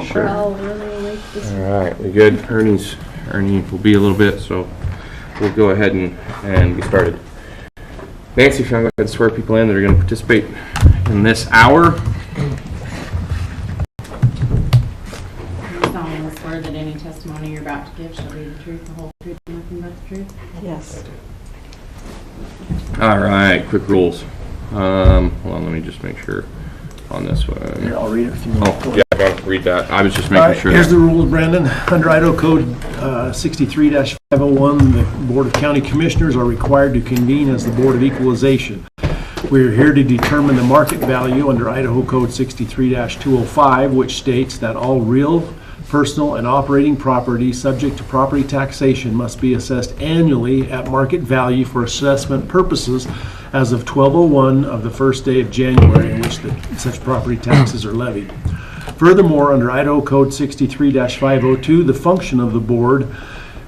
Sure. We're all really awake this All right, we good? Ernie will be a little bit, so we'll go ahead and get started. Nancy, if you want to go ahead and swear people in that are going to participate in this hour. You solemnly swear that any testimony you're about to give shall be the truth, the whole truth, and nothing but the truth? Yes. All right, quick rules. Hold on, let me just make sure on this one. Here, I'll read it if you want. Oh, yeah, I gotta read that. I was just making sure. Here's the rules, Brandon. Under Idaho Code 63-501, the Board of County Commissioners are required to convene as the Board of Equalization. We are here to determine the market value under Idaho Code 63-205, which states that all real, personal, and operating property subject to property taxation must be assessed annually at market value for assessment purposes as of 12/01 of the first day of January in which such property taxes are levied. Furthermore, under Idaho Code 63-502, the function of the board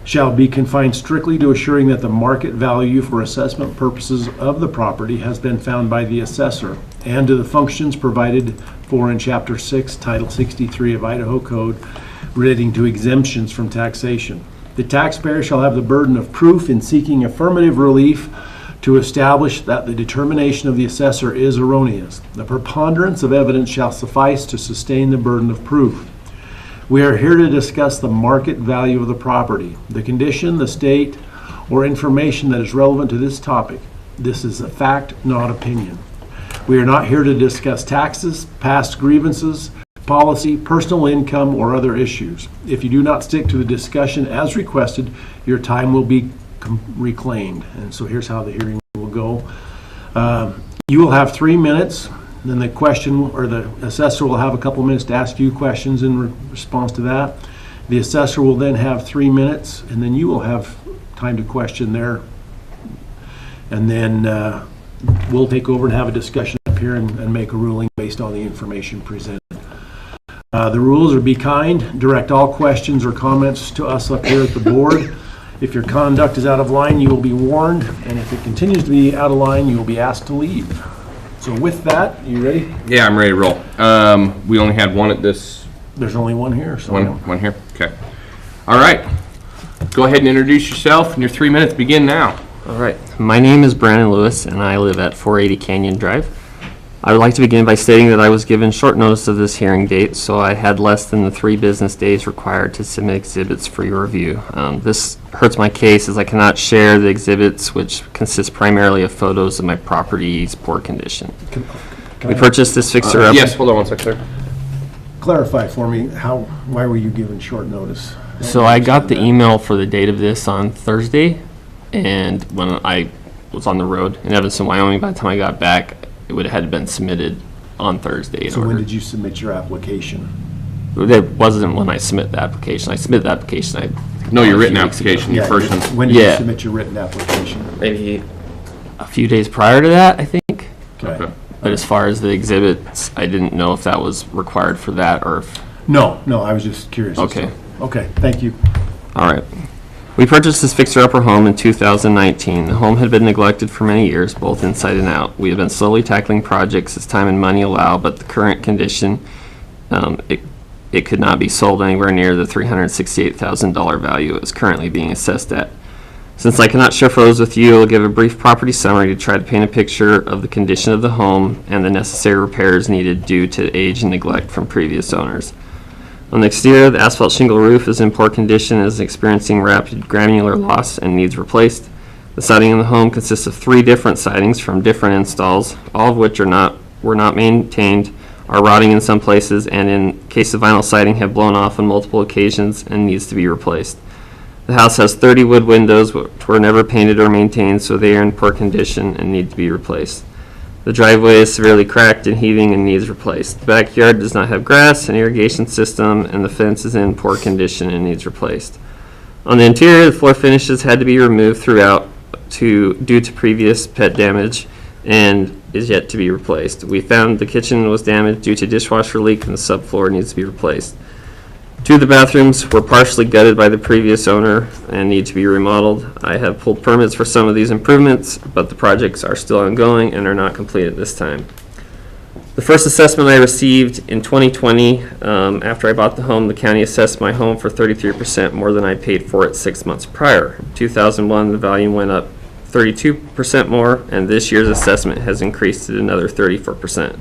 shall be confined strictly to assuring that the market value for assessment purposes of the property has been found by the assessor, and to the functions provided for in Chapter 6, Title 63 of Idaho Code relating to exemptions from taxation. The taxpayer shall have the burden of proof in seeking affirmative relief to establish that the determination of the assessor is erroneous. The preponderance of evidence shall suffice to sustain the burden of proof. We are here to discuss the market value of the property, the condition, the state, or information that is relevant to this topic. This is a fact, not opinion. We are not here to discuss taxes, past grievances, policy, personal income, or other issues. If you do not stick to the discussion as requested, your time will be reclaimed. And so here's how the hearing will go. You will have 3 minutes. Then the question or the assessor will have a couple minutes to ask you questions in response to that. The assessor will then have 3 minutes, and then you will have time to question there. And then we'll take over and have a discussion up here and make a ruling based on the information presented. The rules are be kind, direct all questions or comments to us up here at the board. If your conduct is out of line, you will be warned, and if it continues to be out of line, you will be asked to leave. So with that, you ready? Yeah, I'm ready to roll. We only had one at this. There's only one here. So One here? Okay. All right. Go ahead and introduce yourself, and your 3 minutes begin now. All right. My name is Brandon Lewis, and I live at 480 Canyon Drive. I would like to begin by stating that I was given short notice of this hearing date, so I had less than the 3 business days required to submit exhibits for your review. This hurts my case as I cannot share the exhibits, which consist primarily of photos of my property's poor condition. We purchased this fixer-up. Yes, hold on one sec, sir. Clarify for me, why were you given short notice? So I got the email for the date of this on Thursday, and when I was on the road in Evanston, Wyoming, by the time I got back, it would have had been submitted on Thursday. So when did you submit your application? It wasn't when I submit the application. I submitted the application. No, your written application, your first one. When did you submit your written application? Maybe a few days prior to that, I think. Okay. But as far as the exhibits, I didn't know if that was required for that or if... No, I was just curious. Okay. Okay, thank you. All right. We purchased this fixer-upper home in 2019. The home had been neglected for many years, both inside and out. We have been slowly tackling projects as time and money allow, but the current condition, it could not be sold anywhere near the $368,000 value it is currently being assessed at. Since I cannot share photos with you, I'll give a brief property summary to try to paint a picture of the condition of the home and the necessary repairs needed due to age and neglect from previous owners. On the exterior, the asphalt shingle roof is in poor condition and is experiencing rapid granular loss and needs replaced. The siding in the home consists of 3 different sidings from different installs, all of which were not maintained, are rotting in some places, and in case of vinyl siding have blown off on multiple occasions and needs to be replaced. The house has 30 wood windows which were never painted or maintained, so they are in poor condition and need to be replaced. The driveway is severely cracked and heaving and needs replaced. The backyard does not have grass, an irrigation system, and the fence is in poor condition and needs replaced. On the interior, the floor finishes had to be removed throughout due to previous pet damage and is yet to be replaced. We found the kitchen was damaged due to dishwasher leak and the subfloor needs to be replaced. 2 of the bathrooms were partially gutted by the previous owner and need to be remodeled. I have pulled permits for some of these improvements, but the projects are still ongoing and are not complete at this time. The first assessment I received in 2020, after I bought the home, the county assessed my home for 33% more than I paid for it 6 months prior. In 2001, the value went up 32% more, and this year's assessment has increased it another 34%.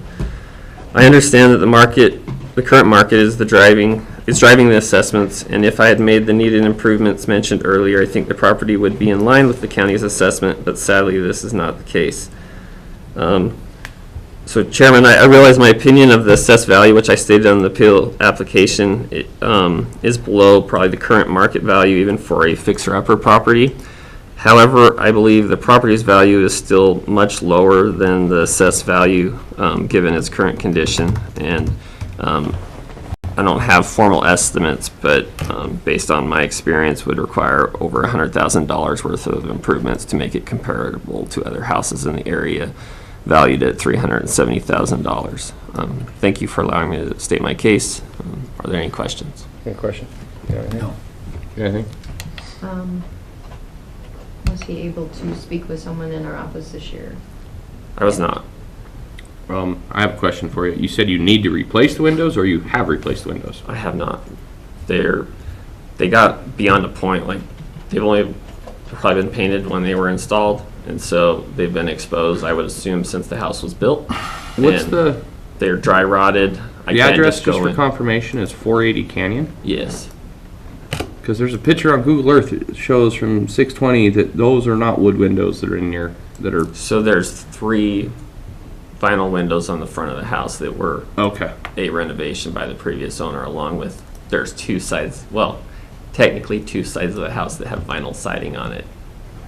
I understand that the current market is driving the assessments, and if I had made the needed improvements mentioned earlier, I think the property would be in line with the county's assessment, but sadly, this is not the case. So Chairman, I realize my opinion of the assessed value, which I stated on the appeal application, is below probably the current market value even for a fixer-upper property. However, I believe the property's value is still much lower than the assessed value given its current condition. And I don't have formal estimates, but based on my experience, would require over $100,000 worth of improvements to make it comparable to other houses in the area, valued at $370,000. Thank you for allowing me to state my case. Are there any questions? Any questions? You got anything? No. You got anything? Was he able to speak with someone in our office this year? I was not. I have a question for you. You said you need to replace the windows, or you have replaced the windows? I have not. They got beyond a point, like they've only probably been painted when they were installed, and so they've been exposed, I would assume, since the house was built. What's And they're dry rotted. the address, just for confirmation, is 480 Canyon? Yes. Because there's a picture on Google Earth that shows from 620 that those are not wood windows that are in here, that are... So there's 3 vinyl windows on the front of the house that were Okay. a renovation by the previous owner, along with, there's 2 sides, well, technically 2 sides of the house that have vinyl siding on it.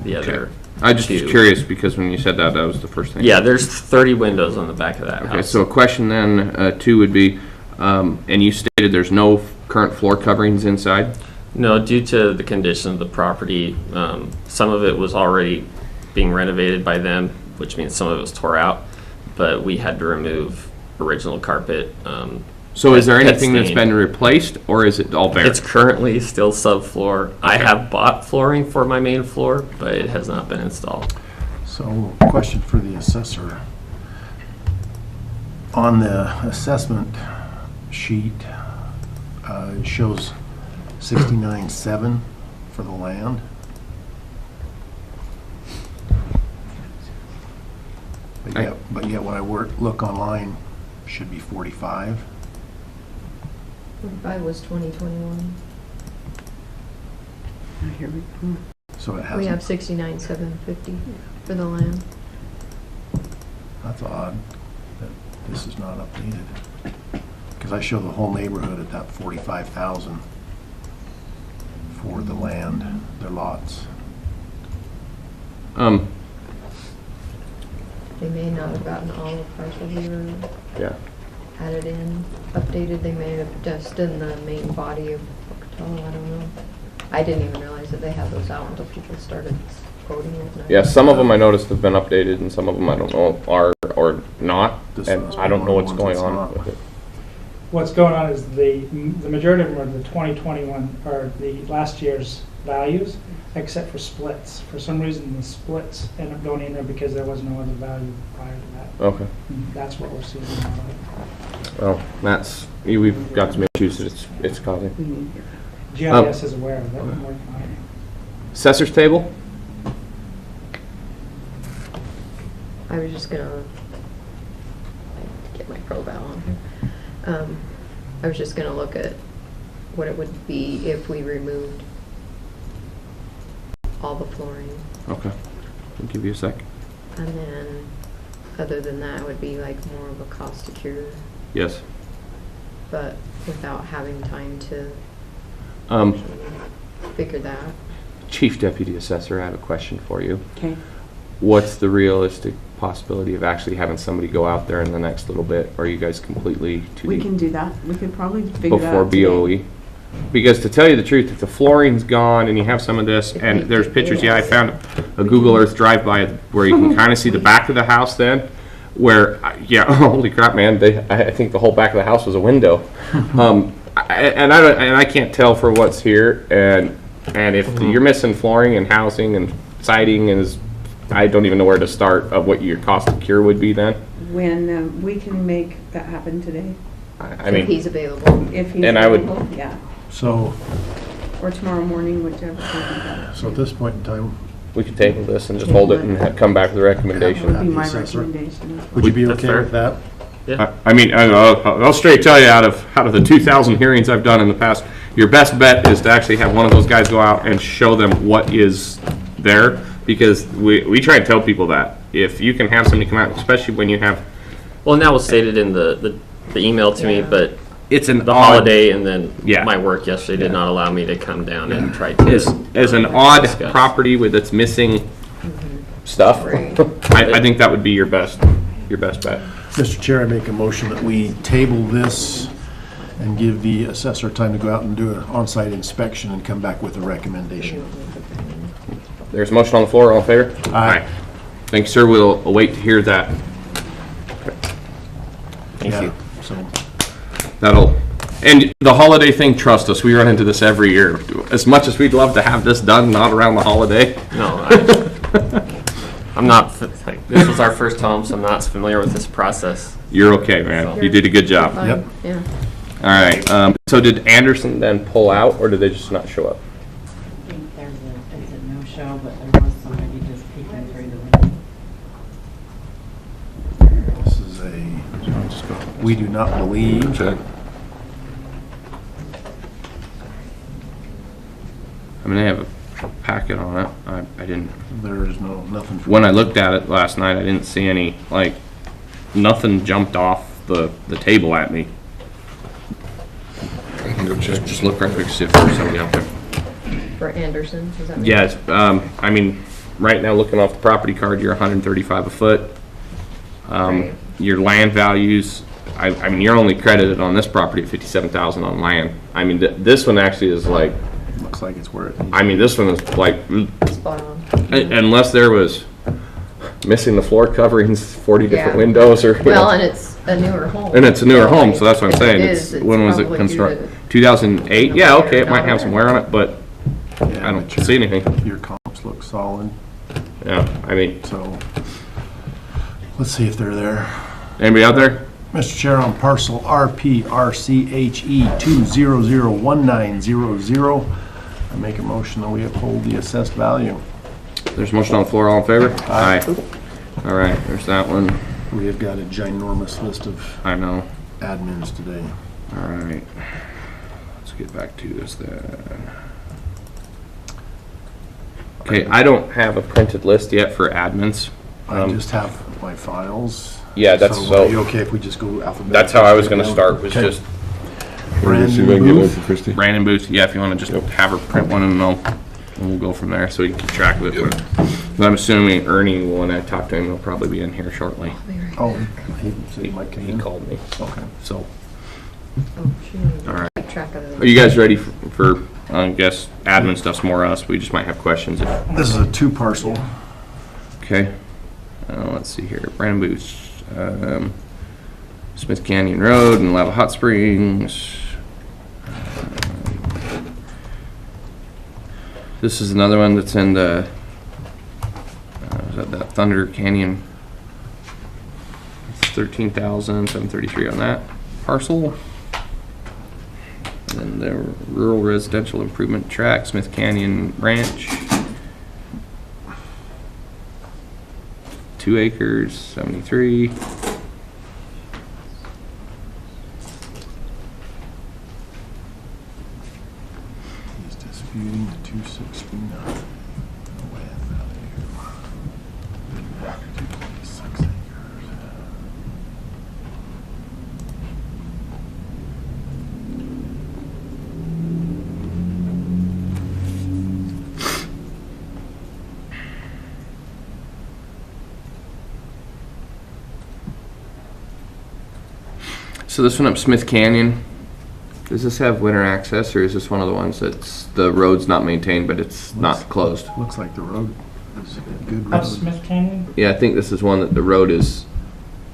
The other I just was 2. curious, because when you said that, that was the first thing. Yeah, there's 30 windows on the back of that Okay, house. so a question then, 2 would be, and you stated there's no current floor coverings inside? No, due to the condition of the property, some of it was already being renovated by them, which means some of it was tore out, but we had to remove original carpet. So is there pet anything that's stain. been replaced, or is it all bare? It's currently still subfloor. I have bought flooring for my main floor, but it has not been installed. So, question for the assessor. On the assessment sheet, it shows 69.7 for the land. But yet when I look online, it should be 45. 45 was 2021. Here we go. So it We have hasn't, 69,750 for the land. that's odd that this is not updated. Because I show the whole neighborhood at that 45,000 for the land, their lots. They may not have gotten all the parcels either Yeah. added in, updated. They may have just done the main body of Pocatello, I don't know. I didn't even realize that they had those out until people started quoting it. and I- Yeah, some of them I noticed have been updated, and some of them I don't know are or not, This and one's I don't know one what's of the going ones on that's not. with it. What's going on is the majority of them are the 2021, or the last year's values, except for splits. For some reason, the splits end up going in there because there was no other value prior to that. Okay. That's what we're seeing now. Well, we've got some issues that it's causing. GIS is aware of it, and working on it. Assessor's table? I was just gonna get my probe out on here. I was just gonna look at what it would be if we removed all the flooring. Okay. I'll give you a sec. And then, other than that, it would be like more of a cost to cure, Yes. but without having time to figure that. Chief Deputy Assessor, I have a question for you. Okay. What's the realistic possibility of actually having somebody go out there in the next little bit? Or are you guys completely too We deep can do that. We could probably figure that before out today. BOE? Because to tell you the truth, if the flooring's gone and you have some of this, and there's pictures, yeah, I found a Google Earth drive-by where you can kind of see the back of the house then, where, yeah, holy crap, man, I think the whole back of the house was a window. And I can't tell for what's here, and if you're missing flooring and housing and siding, I don't even know where to start of what your cost of cure would be then. when we can make that happen today, I If mean, he's available. if he's And I would- available, yeah, So, or tomorrow morning, whichever. That so at this point in time, we could table this and just hold it and come back with a recommendation. would be my Assessor. recommendation. would you be That's okay fair. with that? I mean, I'll straight tell you, out of the 2,000 hearings I've done in the past, your best bet is to actually have one of those guys go out and show them what is there, because we try and tell people that if you can have somebody come out, especially when you have, Well, and that was stated in the email to me, but it's an the odd, holiday and then Yeah. my work yesterday did not allow me to come down and try to. is an odd Discuss. property with its missing stuff. Right. I think that would be your best bet. Mr. Chair, I make a motion that we table this and give the assessor time to go out and do an on-site inspection and come back with a recommendation. There's a motion on the floor, all in favor? Aye. Thank you, sir, we'll await to hear that. Thank Yeah, you. so, And the holiday thing, trust us, we run into this every year. As much as we'd love to have this done, not around the holiday. No, I'm not, like, this was our first home, so I'm not familiar with this process. You're okay, man. You did a good job. Yep. Yeah. All right, so did Anderson then pull out, or did they just not show up? I think it's a no-show, but there was somebody just peeking through the window. this is we do not believe. I mean, they have a packet on it. I didn't, There is nothing. when I looked at it last night, I didn't see any, like, nothing jumped off the table at me. I can go just look right quick, see if there's somebody out there. For Anderson, is that? Yes, I mean, right now, looking off the property card, you're 135 a foot. Right. Your land values, I mean, you're only credited on this property at 57,000 on land. I mean, this one actually is like, Looks like it's where it needs. I mean, this one is like, Spot on. unless there was missing the floor coverings, 40 different Yeah. windows or. Well, and it's a newer home. And it's a newer home, so that's what I'm If saying. it It's, is, when was it probably due constructed? to- 2008? Yeah, okay, it might have some wear on it, but I don't see anything. Your comps look solid, Yeah, I mean, so let's see if they're there. anybody out there? Mr. Chair, on parcel RPRCHE 2001900, I make a motion that we uphold the assessed value. There's a motion on the floor, all in favor? Aye. All right, there's that one. We have got a ginormous list of I know. admins today. All right. Let's get back to this then. Okay, I don't have a printed list yet for admins. I just have my files. Yeah, that's So, are you so, okay if we just go alphabetically? that's how I was gonna start, was Okay. just Brandon Booth. Brandon Booth. Yeah, if you wanna just have her print one and we'll go from there, so we can keep track of it. But I'm assuming Ernie, when I talk to him, he'll probably be in here shortly. Oh, he said he might come He in. called me, Okay. so. Oh, shoot. All right. Keep track of Are you guys ready for, I guess, admin stuff's more us, we just might have questions if. This is a two parcel. Okay, let's see here, Brandon Booth, Smith Canyon Road and Lava Hot Springs. This is another one that's in the, is that Thunder Canyon? It's 13,733 on that parcel. And then the rural residential improvement tract, Smith Canyon Ranch. 2 acres, 73. He's disputing the 269. Land value. 2.6 acres. So this one up Smith Canyon, does this have winter access, or is this one of the ones that's, the road's not maintained, but it's not closed? Looks like the road is a good Up road. Smith Canyon, Yeah, I think this is one that the road is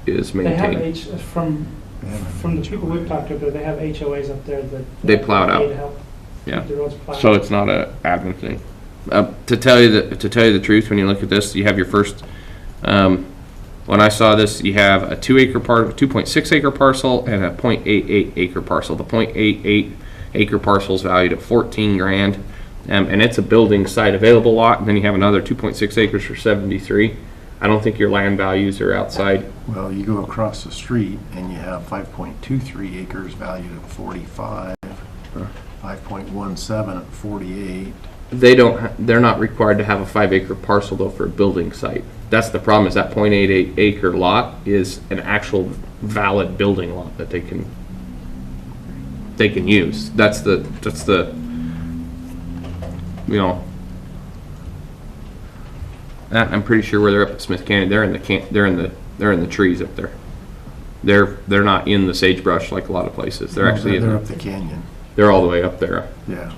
they have maintained. from the people we've talked to, they have HOAs up there that. They plow it out. pay to help Yeah. keep the roads plowed. So it's not a admin thing. To tell you the truth, when you look at this, you have your first When I saw this, you have a 2.6 acre parcel and a 0.88 acre parcel. The 0.88 acre parcel is valued at 14 grand, and it's a building site available lot. And then you have another 2.6 acres for 73. I don't think your land values are outside. Well, you go across the street and you have 5.23 acres valued at 45, 5.17 at 48. They're not required to have a 5 acre parcel though for a building site. That's the problem, is that 0.88 acre lot is an actual valid building lot that they can use. That's the you know, I'm pretty sure where they're up at Smith Canyon, they're in the trees up there. They're not in the sagebrush like a lot of places. They're actually they're up the canyon. They're all the way up there. Yeah.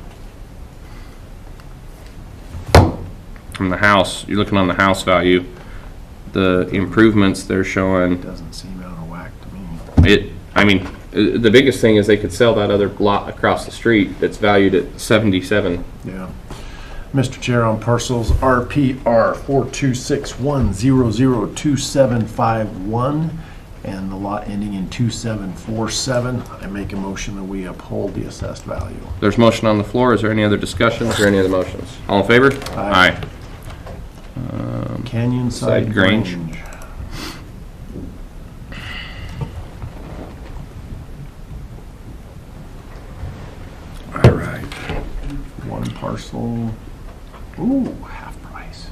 From the house, you're looking on the house value, the improvements they're showing. Doesn't seem out of whack to me. I mean, the biggest thing is they could sell that other lot across the street that's valued at 77. Yeah. Mr. Chair, on parcels RPR 42610027551 and the lot ending in 2747, I make a motion that we uphold the assessed value. There's motion on the floor. Is there any other discussion? Is there any other motions? All in favor? Aye. Canyon Side Grange. Grange. All right. One parcel. Ooh, half price.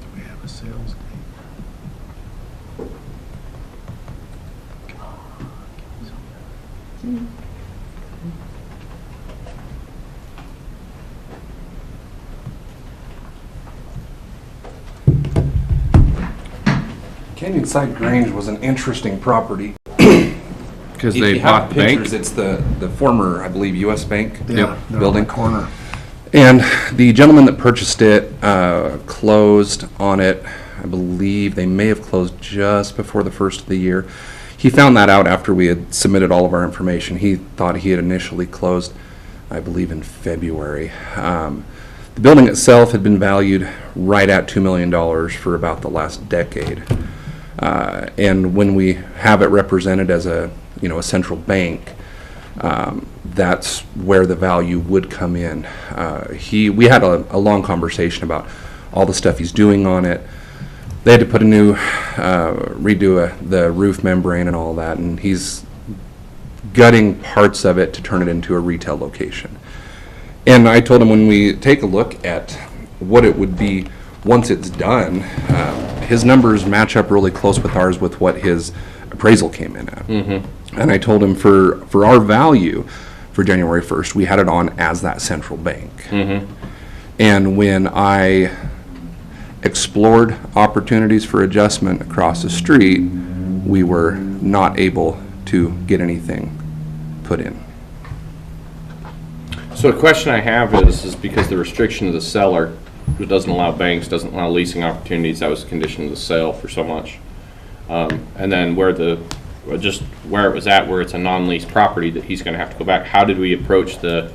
Do we have a sales date? Come on, give me something. Canyon Side Grange was an interesting property. Because If they you have bought the bank. pictures, it's the former, I believe, U.S. Bank. Yeah, they're on Building. the corner. And the gentleman that purchased it closed on it. I believe they may have closed just before the first of the year. He found that out after we had submitted all of our information. He thought he had initially closed, I believe, in February. The building itself had been valued right at $2 million for about the last decade. And when we have it represented as a central bank, that's where the value would come in. We had a long conversation about all the stuff he's doing on it. They had to put redo the roof membrane and all that, and he's gutting parts of it to turn it into a retail location. And I told him when we take a look at what it would be once it's done, his numbers match up really close with ours with what his appraisal came in at. Mm-hmm. And I told him for our value for January 1st, we had it on as that central bank. Mm-hmm. And when I explored opportunities for adjustment across the street, we were not able to get anything put in. So the question I have is because the restriction of the seller, it doesn't allow banks, doesn't allow leasing opportunities, that was a condition of the sale for so much. And then where it was at, where it's a non-lease property that he's gonna have to go back, how did we approach the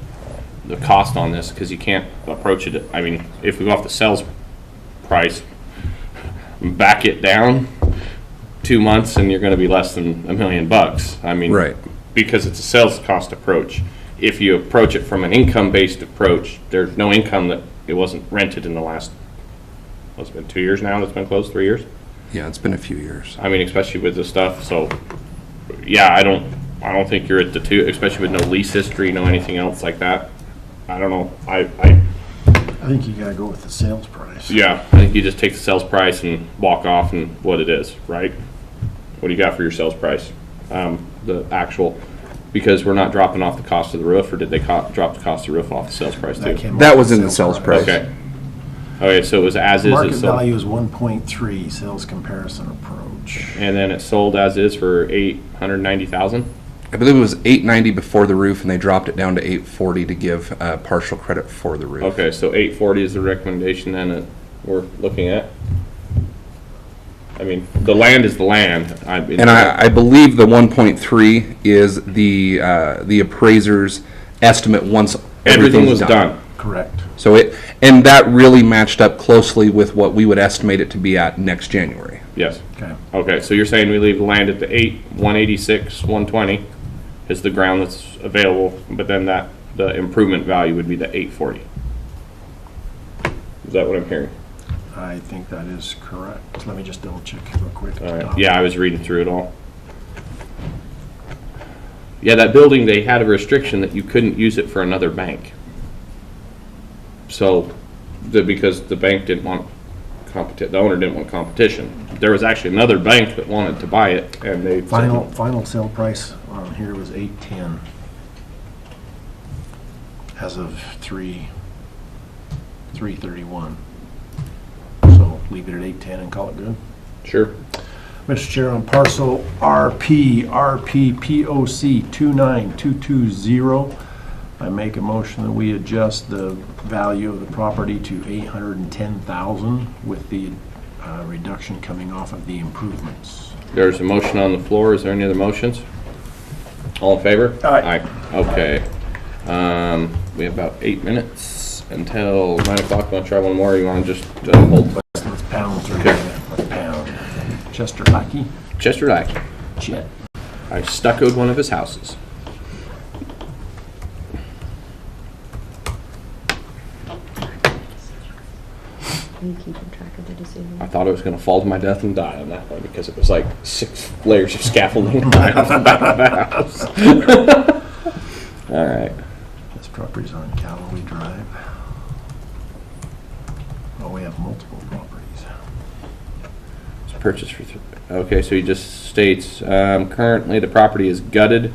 cost on this? Because you can't approach it, I mean, if we go off the sales price, back it down 2 months and you're gonna be less than $1 million. I mean, Right. Because it's a sales cost approach. If you approach it from an income-based approach, there's no income that it wasn't rented in the last, it's been 2 years now that's been closed, 3 years? Yeah, it's been a few years. I mean, especially with this stuff, so, yeah, I don't think you're at the two, especially with no lease history, no anything else like that. I don't know, I think you gotta go with the sales price. yeah, I think you just take the sales price and walk off and what it is, right? What do you got for your sales price? The actual, because we're not dropping off the cost of the roof, or did they drop the cost of the roof off the sales price too? That was in the sales price. Okay. Okay, so it was as is. Market it sold. value is 1.3, sales comparison approach. And then it sold as is for $890,000? I believe it was $890 before the roof, and they dropped it down to $840 to give partial credit for the roof. Okay, so $840 is the recommendation then that we're looking at? I mean, the land is the land. And I believe the 1.3 is the appraiser's estimate once everything was everything's done. Correct. So and that really matched up closely with what we would estimate it to be at next January. Yes. Okay. Okay, so you're saying we leave the land at the 186, 120 is the ground that's available, but then the improvement value would be the 840. Is that what I'm hearing? I think that is correct. Let me just double check real quick. All right. Yeah, I was reading through it all. Yeah, that building, they had a restriction that you couldn't use it for another bank. So, because the bank didn't want the owner didn't want competition. There was actually another bank that wanted to buy it, and they Final sale price on here was $810 as of 3/31. So leave it at $810 and call it good. Sure. Mr. Chair, on parcel RPPOC 29220, I make a motion that we adjust the value of the property to $810,000 with the reduction coming off of the improvements. There's a motion on the floor. Is there any other motions? All in favor? Aye. Okay. We have about 8 minutes until 9 o'clock. Want to try one more? Or you want to just hold? Let's pound through Okay. that. Let's pound. Chester Lackey. Chester Lackey. Chet. I stuccoed one of his houses. Are you keeping track of the decision? I thought it was going to fall to my death and die on that one because it was like 6 layers of scaffolding right off the back of the house. All right. This property's on Callaway Drive. Oh, we have multiple properties. It's purchased for okay, so he just states currently the property is gutted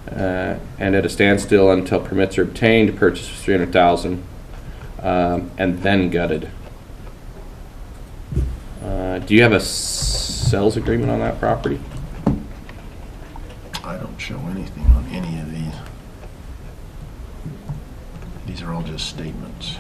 and at a standstill until permits are obtained. Purchase for $300,000 and then gutted. Do you have a sales agreement on that property? I don't show anything on any of these. These are all just statements.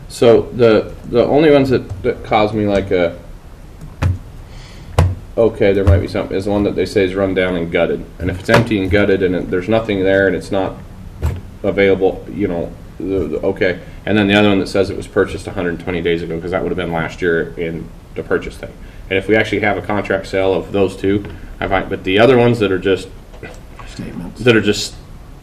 So the only ones that cause me like a okay, there might be something is the one that they say is run down and gutted, and if it's empty and gutted and there's nothing there and it's not available, you know, okay. And then the other one that says it was purchased 120 days ago because that would have been last year in the purchase thing. And if we actually have a contract sale of those two, I find. But the other ones that are just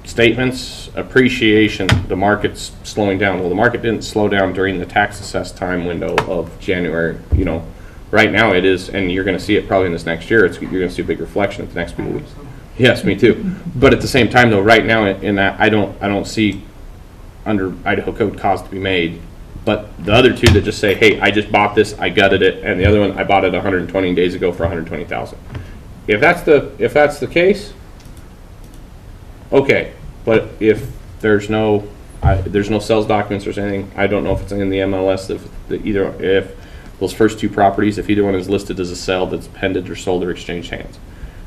statements, appreciation, the market's slowing down. Well, the market didn't slow down during the tax assessed time window of January. You know, right now it is, and you're going to see it probably in this next year. You're going to see a big reflection at the next few weeks. Yes, me too. But at the same time, though, right now in that I don't see under Idaho code cause to be made. But the other two that just say, hey, I just bought this, I gutted it, and the other one I bought it 120 days ago for $120,000. If that's the case, okay. But if there's no sales documents or anything, I don't know if it's in the MLS. If those first two properties, if either one is listed as a sale that's pended or sold or exchanged hands.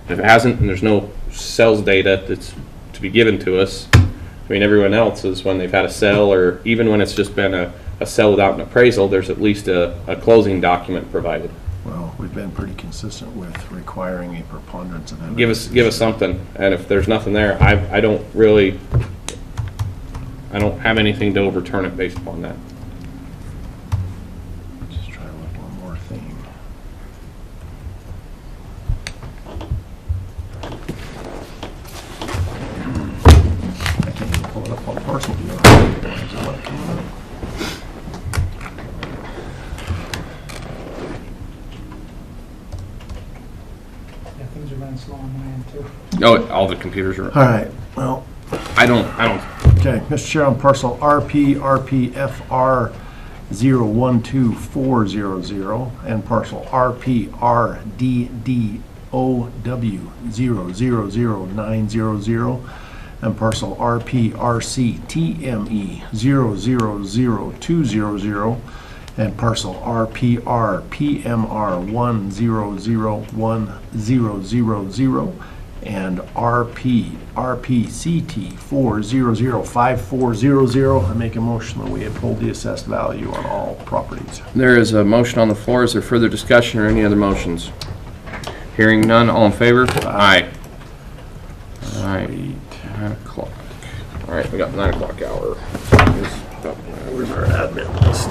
If it hasn't and there's no sales data that's to be given to us, I mean, everyone else is when they've had a sale, or even when it's just been a sale without an appraisal, there's at least a closing document provided. Well, we've been pretty consistent with requiring a preponderance of evidence. Give us something, and if there's nothing there, I don't have anything to overturn it based upon that. Just try to look one more thing. I can't even pull it up on parcel view. Why is it not coming up? slow on my end too. Oh, all the computers are, All right, well, I don't, okay, Mr. Chair, on parcel RPFR 012400 and parcel RPRDDOW000900 and parcel RPRCTME 000200 and parcel RPRPMR100100 and RPCT 4005400. I make a motion that we uphold the assessed value on all properties. there is a motion on the floor. Is there further discussion or any other motions? Hearing none, all in favor? Aye. All right, 9 o'clock. All right, we got 9 o'clock hour. Where's our admin list?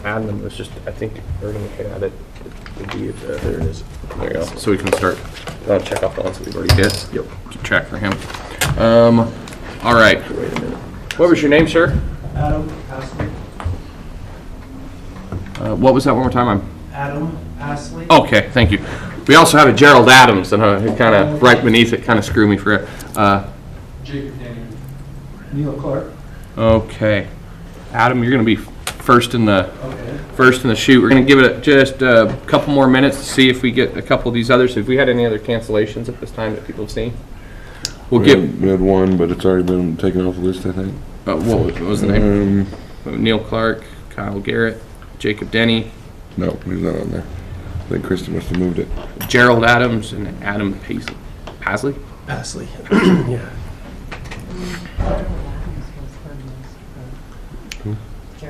Admin was just, I think, we're gonna add it. There it is. There you go. So we can start, check off the ones that we've already hit. Yep. Keep track for him. All right. What was your name, sir? Adam Astley. What was that one more time? Adam Astley. Okay, thank you. We also have a Gerald Adams, and kind of right beneath it, kind of screw me for it. Jacob Daniel. Neil Clark. Okay. Adam, you're gonna be first in the Okay. chute. We're gonna give it just a couple more minutes to see if we get a couple of these others. Have we had any other cancellations at this time that people have seen? We'll give. We had one, but it's already been taken off the list, I think. What was the name? Neil Clark, Kyle Garrett, Jacob Denny, No, he's not on there. I think Kristen must have moved it. Gerald Adams, and Adam Pasley. Astley. Yeah.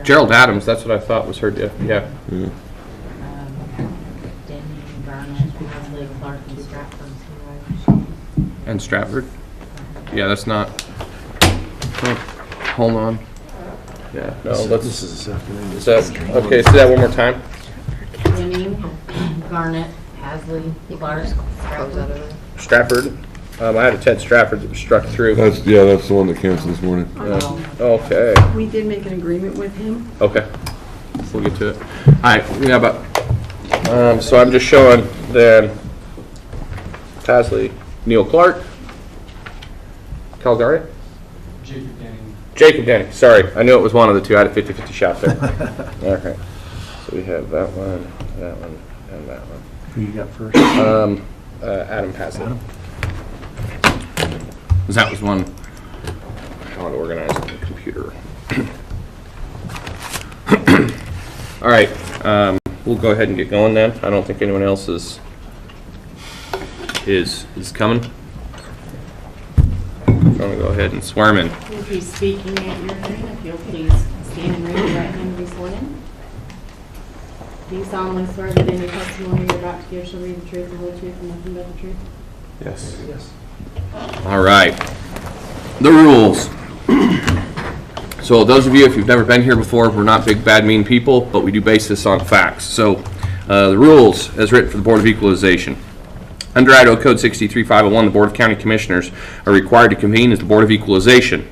Gerald Adams, that's what I thought was her. Yeah. Yeah. Denny, Garnet, Hasley, Clark, and Stratford. And Stratford. Yeah, that's not. Oh, hold on. Yeah. No, let's. This is this afternoon. Is that okay? Say that one more time. Denny, Garnet, Hasley, Clark, Close out Stratford. of there. Stratford. I had a Ted Stratford that was struck through. That's the one that canceled this morning. Okay. We did make an agreement with him. Okay. We'll get to it. All right. Yeah, but so I'm just showing then Tasley, Neil Clark, Kyle Garrett, Jacob Daniel. Jacob Denny. Sorry, I knew it was one of the two. I had a 50-50 shot there. Okay. So we have that one, and that one. Who you got first? Adam Pasley. Adam? 'Cause that was one how to organize on the computer. All right, we'll go ahead and get going then. I don't think anyone else is coming. I'm gonna go ahead and swear 'em in. We'll be speaking at your hearing. If you'll please stand and raise your right hand and be sworn in. Do you solemnly swear that any testimony you're about to give shall be the truth, the whole truth, and nothing but the truth? Yes. Yes. All right. The rules. So those of you, if you've never been here before, we're not big, bad, mean people, but we do base this on facts. So the rules as written for the Board of Equalization. Under Idaho Code 63501, the Board of County Commissioners are required to convene as the Board of Equalization.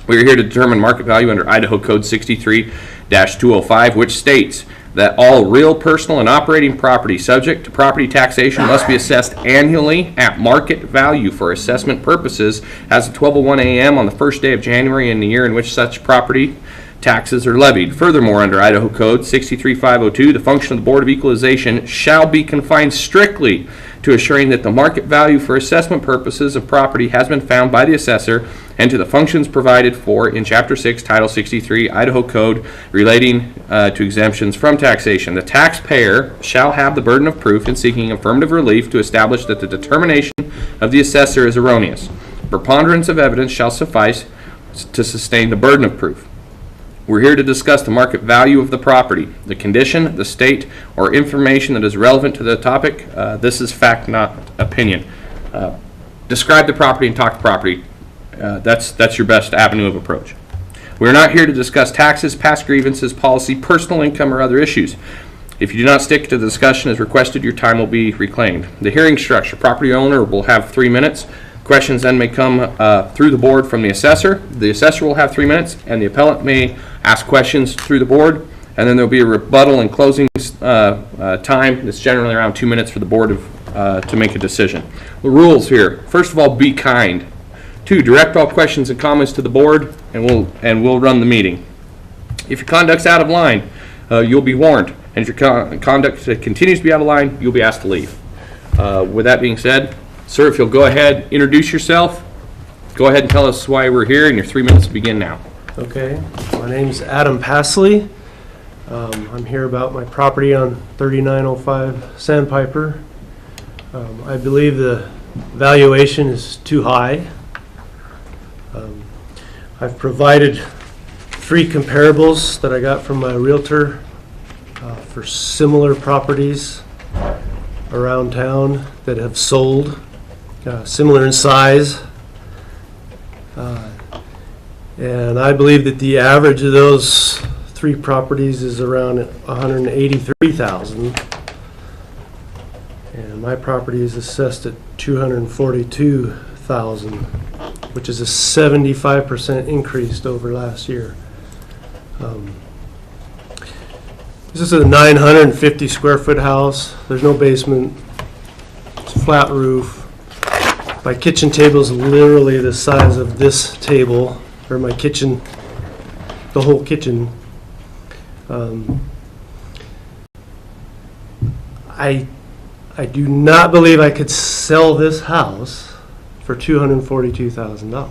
We are here to determine market value under Idaho Code 63-205, which states that all real, personal, and operating property subject to property taxation must be assessed annually at market value for assessment purposes as of 12:01 a.m. on the first day of January in the year in which such property taxes are levied. Furthermore, under Idaho Code 63502, the function of the Board of Equalization shall be confined strictly to assuring that the market value for assessment purposes of property has been found by the assessor and to the functions provided for in Chapter 6, Title 63, Idaho Code relating to exemptions from taxation. The taxpayer shall have the burden of proof in seeking affirmative relief to establish that the determination of the assessor is erroneous. Preponderance of evidence shall suffice to sustain the burden of proof. We're here to discuss the market value of the property, the condition, the state, or information that is relevant to the topic. This is fact, not opinion. Describe the property and talk property. That's your best avenue of approach. We're not here to discuss taxes, past grievances, policy, personal income, or other issues. If you do not stick to the discussion as requested, your time will be reclaimed. The hearing structure: property owner will have 3 minutes. Questions then may come through the board from the assessor. The assessor will have 3 minutes, and the appellant may ask questions through the board. And then there'll be a rebuttal and closing time. It's generally around 2 minutes for the board to make a decision. The rules here. First of all, be kind. 2, direct all questions and comments to the board, and we'll run the meeting. If your conduct's out of line, you'll be warned. And if your conduct continues to be out of line, you'll be asked to leave. With that being said, sir, if you'll go ahead, introduce yourself, go ahead and tell us why we're here, and your 3 minutes begin now. Okay, my name's Adam Passley. I'm here about my property on 3905 Sandpiper. I believe the valuation is too high. I've provided 3 comparables that I got from my realtor for similar properties around town that have sold, similar in size. And I believe that the average of those 3 properties is around $183,000. And my property is assessed at $242,000, which is a 75% increase over last year. This is a 950 square foot house. There's no basement. It's a flat roof. My kitchen table is literally the size of this table, or my kitchen, the whole kitchen. I do not believe I could sell this house for $242,000.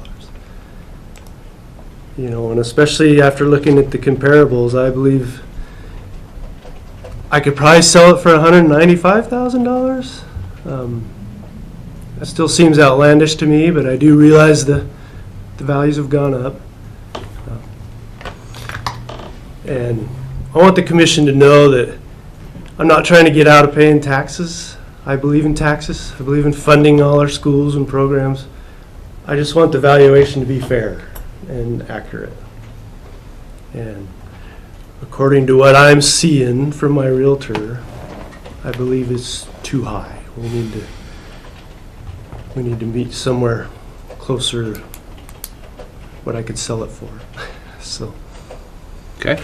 You know, and especially after looking at the comparables, I believe I could probably sell it for $195,000. That still seems outlandish to me, but I do realize the values have gone up. And I want the commission to know that I'm not trying to get out of paying taxes. I believe in taxes. I believe in funding all our schools and programs. I just want the valuation to be fair and accurate. And according to what I'm seeing from my realtor, I believe it's too high. We need to meet somewhere closer to what I could sell it for. So. Okay.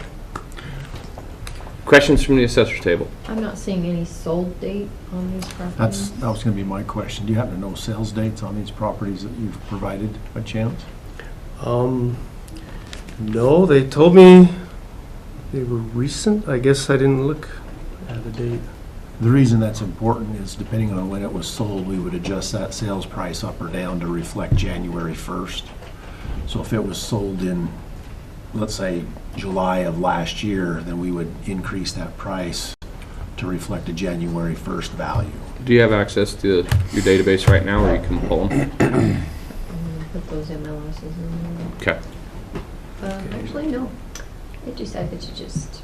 Questions from the assessor's table? I'm not seeing any sold date on these properties. That was going to be my question. Do you happen to know sales dates on these properties that you've provided by chance? No, they told me they were recent. I guess I didn't look at the date. The reason that's important is depending on when it was sold, we would adjust that sales price up or down to reflect January 1st. So if it was sold in, let's say, July of last year, then we would increase that price to reflect a January 1st value. Do you have access to your database right now where you can pull them? I'm gonna put those MLSs in there. Okay. Actually, no. It decided to just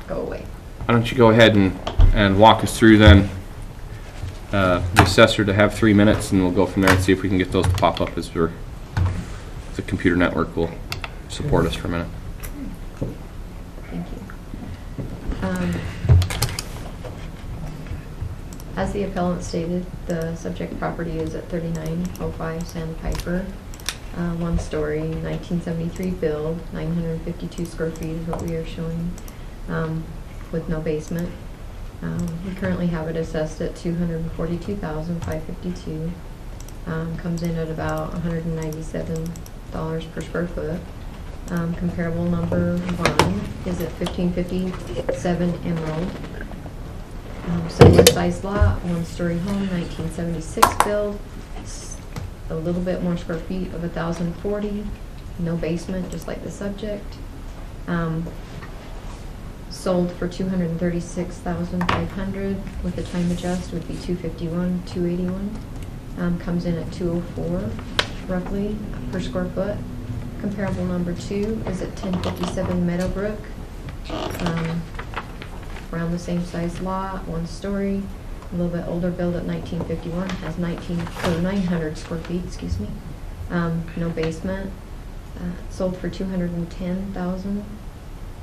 go away. Why don't you go ahead and walk us through then the assessor to have 3 minutes, and we'll go from there and see if we can get those to pop up as the computer network will support us for a minute. Thank you. As the appellant stated, the subject property is at 3905 Sandpiper. 1-story, 1973 build, 952 square feet is what we are showing, with no basement. We currently have it assessed at $242,552. Comes in at about $197 per square foot. Comparable number 1 is at 1557 Emerald. Similar size lot, 1-story home, 1976 build. A little bit more square feet of 1,040. No basement, just like the subject. Sold for $236,500 with the time adjust would be $251, $281. Comes in at $204 roughly per square foot. Comparable number 2 is at 1057 Meadowbrook. Around the same size lot, 1-story, a little bit older build at 1951, has 900 square feet, excuse me. No basement. Sold for $210,000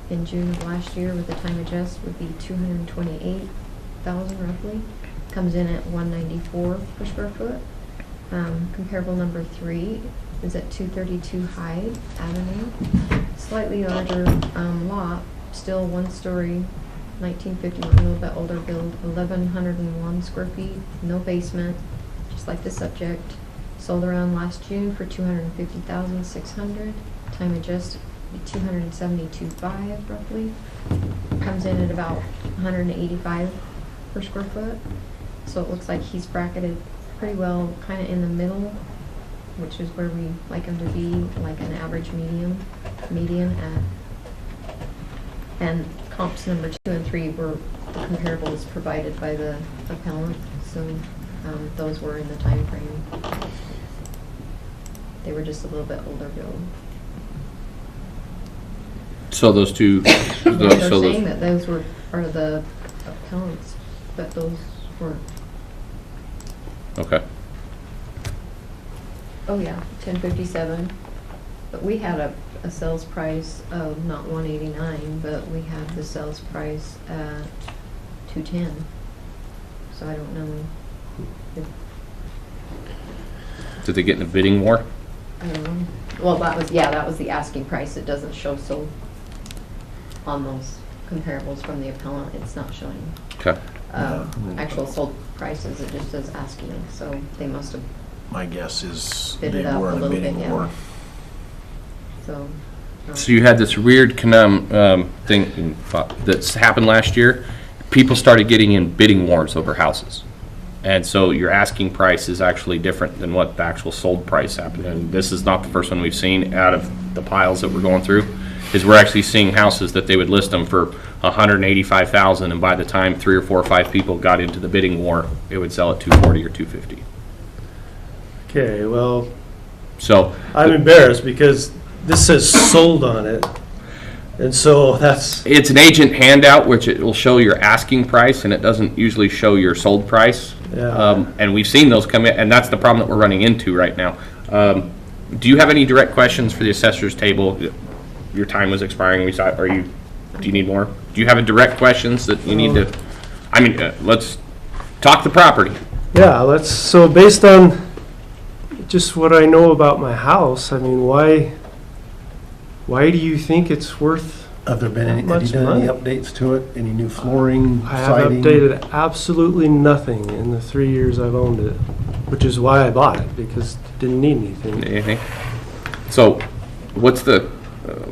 in June of last year with the time adjust would be $228,000 roughly. Comes in at $194 per square foot. Comparable number 3 is at 232 Hyde Avenue. slightly larger lot, still one story, 1951, a little bit older build, 1,101 square feet, no basement, just like the subject. Sold around last June for $250,600. Time adjusted, $272,500 roughly. Comes in at about $185 per square foot. So it looks like he's bracketed pretty well, kind of in the middle, which is where we like him to be, like an average median at. And comps number 2 and 3 were the comparables provided by the appellant, so those were in the time frame. They were just a little bit older build. So those two, They're saying that those were part of the appellants, but those weren't. okay. Oh yeah, 1057. But we had a sales price of not 189, but we had the sales price at 210. So I don't know. Did they get in a bidding war? I don't know. Well, that was the asking price. It doesn't show sold on those comparables from the appellant. It's not showing Okay. actual sold prices. It just says asking. So they must have My guess is bid they it up were a in a little bit, bidding yeah. war. So. So you had this weird thing that's happened last year. People started getting in bidding wars over houses. And so your asking price is actually different than what the actual sold price happened. And this is not the first one we've seen out of the piles that we're going through, is we're actually seeing houses that they would list them for $185,000, and by the time 3 or 4 or 5 people got into the bidding war, it would sell at $240 or $250. Okay, well, So I'm embarrassed because this says sold on it. And so that's, it's an agent handout, which it will show your asking price, and it doesn't usually show your sold price. yeah. And we've seen those come in, and that's the problem that we're running into right now. Do you have any direct questions for the assessor's table? Your time was expiring. Do you need more? Do you have a direct questions that you need to? I mean, let's talk the property. Yeah, so based on just what I know about my house, I mean, why do you think it's worth? Have there been Have you done any updates to it? Any new flooring, I have updated absolutely nothing in the 3 years I've owned it, which is why I bought it, because it didn't need anything. Anything? So, what's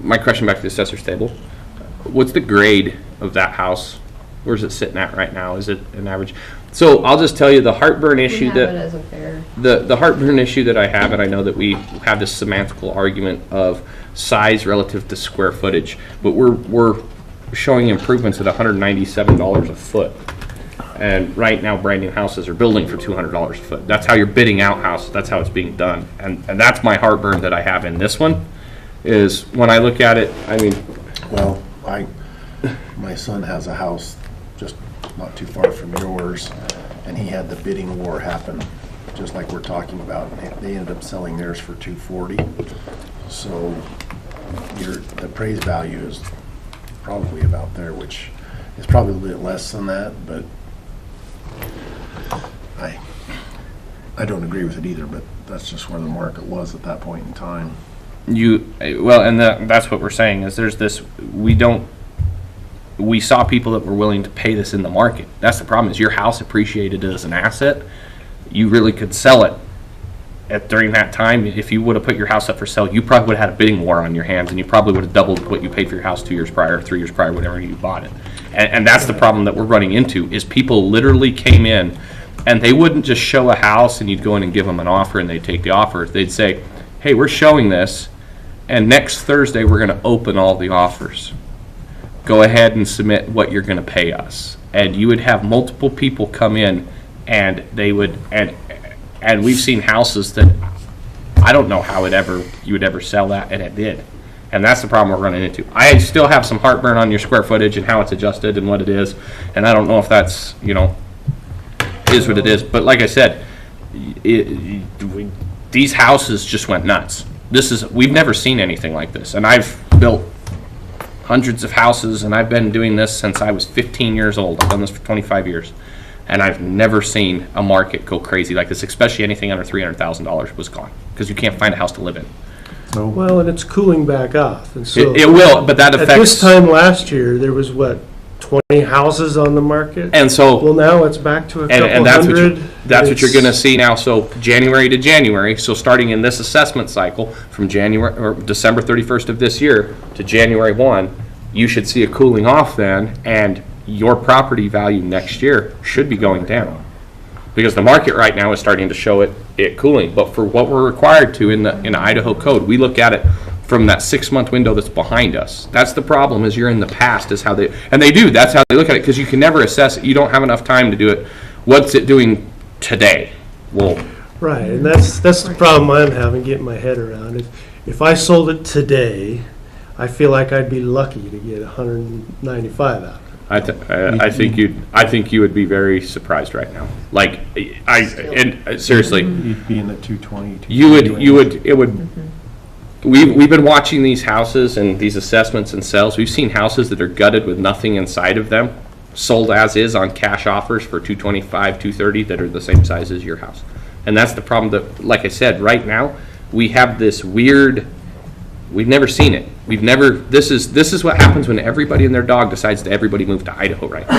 my question back to the assessor's table? What's the grade of that house? Where's it sitting at right now? Is it an average? So I'll just tell you the heartburn issue We have it as a fair. the heartburn issue that I have, and I know that we have this semantical argument of size relative to square footage, but we're showing improvements at $197 a foot. And right now, brand new houses are building for $200 a foot. That's how you're bidding out houses. That's how it's being done. And that's my heartburn that I have in this one, is when I look at it, I mean, Well, my son has a house just not too far from yours, and he had the bidding war happen, just like we're talking about. They ended up selling theirs for $240. So the appraised value is probably about there, which is probably a little bit less than that, but I don't agree with it either, but that's just where the market was at that point in time. that's what we're saying, is there's this, we saw people that were willing to pay this in the market. That's the problem, is your house appreciated as an asset. You really could sell it during that time. If you would have put your house up for sale, you probably would have had a bidding war on your hands, and you probably would have doubled what you paid for your house 2 years prior, 3 years prior, whatever you bought it. And that's the problem that we're running into, is people literally came in, and they wouldn't just show a house and you'd go in and give them an offer and they'd take the offer. They'd say, hey, we're showing this, and next Thursday we're going to open all the offers. Go ahead and submit what you're going to pay us. And you would have multiple people come in, and they would, and we've seen houses that I don't know how you would ever sell that, and it did. And that's the problem we're running into. I still have some heartburn on your square footage and how it's adjusted and what it is, and I don't know if that's, is what it is. But like I said, these houses just went nuts. We've never seen anything like this, and I've built hundreds of houses, and I've been doing this since I was 15 years old. I've done this for 25 years, and I've never seen a market go crazy like this, especially anything under $300,000 was gone, because you can't find a house to live in. So, Well, and it's cooling back off, and so. It will, but that At this affects, time last year, there was what, 20 houses on the market? and so. Well, now it's back to a couple And that's what hundred. that's what you're It's- gonna see now, so January to January, so starting in this assessment cycle, from January, or December 31st of this year to January 1, you should see a cooling off then, and your property value next year should be going down. Because the market right now is starting to show it cooling, but for what we're required to in the Idaho code, we look at it from that 6-month window that's behind us. That's the problem, is you're in the past, is how they, and they do, that's how they look at it, because you can never assess it, you don't have enough time to do it. What's it doing today? Well, Right, and that's the problem I'm having, getting my head around. If I sold it today, I feel like I'd be lucky to get 195 out of it. I think you would be very surprised right now. Like, seriously, you'd be in the 220. we've been watching these houses and these assessments and sales. We've seen houses that are gutted with nothing inside of them, sold as is on cash offers for 225, 230 that are the same size as your house. And that's the problem that, like I said, right now, we have this weird, we've never seen it. We've never, this is what happens when everybody and their dog decides to everybody move to Idaho right now.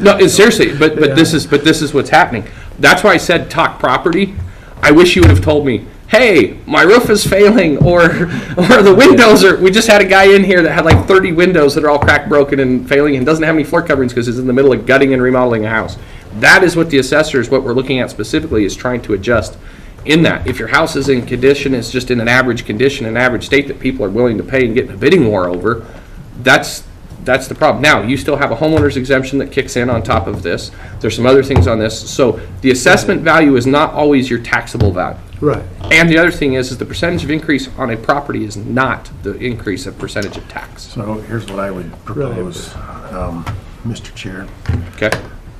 No, it's seriously, but this is what's happening. That's why I said talk property. I wish you would have told me, hey, my roof is failing, or the windows are, we just had a guy in here that had like 30 windows that are all cracked, broken, and failing, and doesn't have any floor coverings because he's in the middle of gutting and remodeling a house. That is what the assessors, what we're looking at specifically, is trying to adjust in that. If your house is in condition, it's just in an average condition, an average state that people are willing to pay and get in a bidding war over, that's the problem. Now, you still have a homeowner's exemption that kicks in on top of this. There's some other things on this. So the assessment value is not always your taxable value. Right. And the other thing is the percentage of increase on a property is not the increase of percentage of tax. So here's what I would propose, Mr. Chair. Okay?